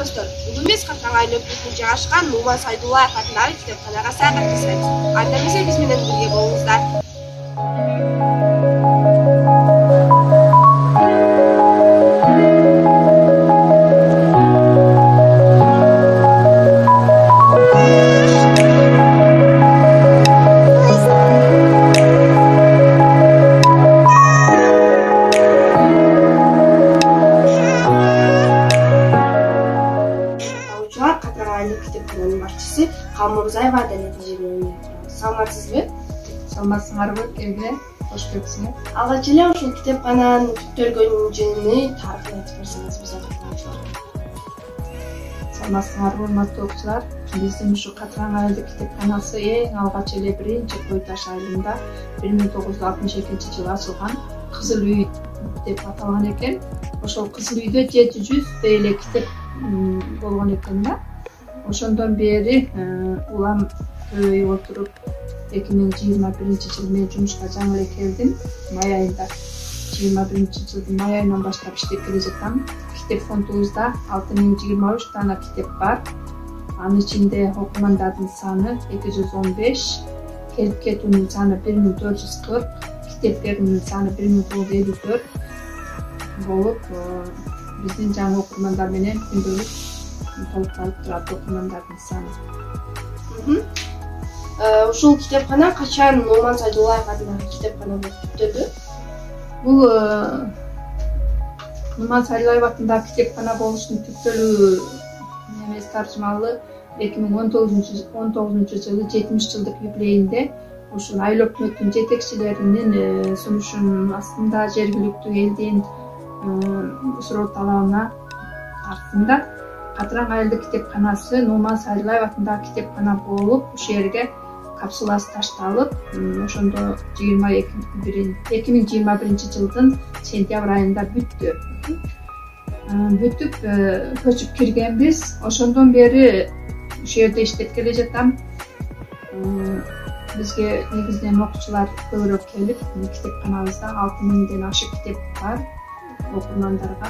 достор, бүгүн биз Катыраңай өлкөсүндө жайгашкан Нуман Сайдуллаев атындагы китепканага саякат жасайбыз. Анда эмесе биз менен бирге болуңуздар. Китепкананын башчысы Калмурзаева Адалет эжеге саламатсызбы? Саламатсыңарбы, келге, кош келипсиңер. Алгач эле ушул китепкананын түптөлгөн жылыны тарыхын айтып берсеңиз биз окуучуларга. Саламатсыңарбы, урматтуу окуучулар. Биздин ушу Катыраңай китепканасы эң алгач эле 1-Кой-Таш айылында 1962-жылы ачылган Кызыл үй деп аталган экен. Ошол Кызыл үйдө 700 эле китеп болгон экен да. Ошондон бери улам көбөйүп отуруп 2021-жылы мен жумушка жаңы эле келдим. Май айында 21-жылдын май айынан баштап иштеп келе жатам. Китеп фондубузда 6023 дана китеп бар. Анын ичинде окумандардын саны 215, келип кетүүнүн саны 1440, китептердин саны 1954 болуп, биздин жаңы окумандар менен күндөлүк толукталып турат окумандардын саны. Ушул китепкана качан Нуман Сайдуллаев атындагы китепкана болуп түптөлдү? Бул Нуман Сайдуллаев атындагы китепкана болушунун түптөлүү немеси таржымалы 2019-жылы 70 жылдык юбилейинде ушул айыл өкмөттүн жетекчилеринин сунушунун астында жергиликтүү элдин суроо талабына артында Катыраңай китепканасы Нуман Сайдуллаев атындагы китепкана болуп, ушул жерге капсуласы ташталып, ошондо 2021-жылдын сентябрь айында бүттү. Бүтүп көчүп киргенбиз. Ошондон бери ушул жерде иштеп келе жатам. Бизге негизинен окуучулар көбүрөөк келип, китепканабызда 6000ден ашык китеп бар. Окурмандарга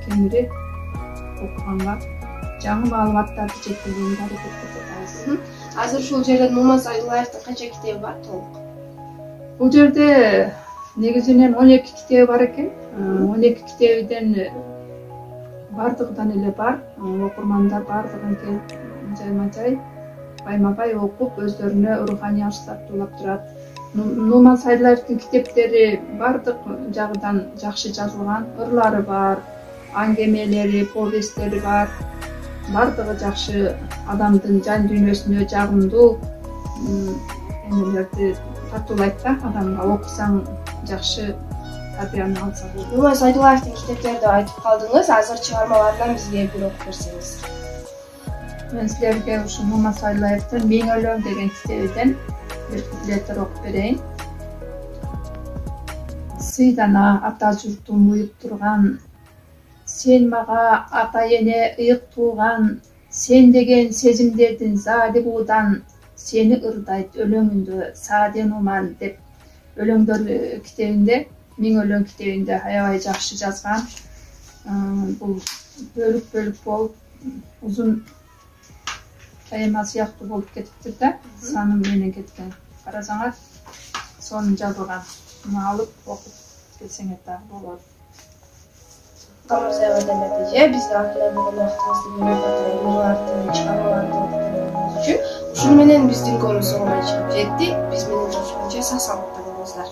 кеңири окуганга жаңы маалыматтарды жеткирүүгө аракет кылып жатабыз. Азыр ушул жерде Нуман Сайдуллаевдин канча китеби бар толук? Бул жерде негизинен 12 китеби бар экен. 12 китебиден бардыгынан эле бар. Окурмандар бардыгын келип жайма-жай байма-бай окуп, өздөрүнө руханий алсаттуулап турат. Нуман Сайдуллаевдин китептери бардык жагынан жакшы жазылган, ырлары бар, аңгемелери, повесттери бар. Бардыгы жакшы, адамдын жан дүйнөсүнө жагымдуу эмелерди тартуулайт да, адамга окусаң жакшы тарбияны алса болот. Нуман Сайдуллаевдин китептери деп айтып калдыңыз, азыр чыгармаларынан бизге бир окуп берсеңиз. Мен силерге ушу Нуман Сайдуллаевдин Миң өлөң деген китебиден бир куплеттер окуп берейин. Сыйдана ата журтум уюп турган, сен мага ата эне ыйык тууган, сен деген сезимдердин заали буудан, сени ырдайт өлөңүндө Сааде Нуман деп өлөңдөр китебинде, Миң өлөң китебинде аябай жакшы жазган. Бул бөлүк болуп, узун поэма сыяктуу болуп кетиптир да, саным менен кеткен. Карасаңар, сонун жазылган. Муну алып окуп келсеңер дагы болот. Калмурзаева Адалет эже, бизге артынан болгон убактыңызды бөлүп атып, чыгармаларды окуп бергениңиз үчүн. Ушуну менен биздин көрүү соңуна чыгып жетти. Биз менен жолугушканча сак саламатта болуңуздар.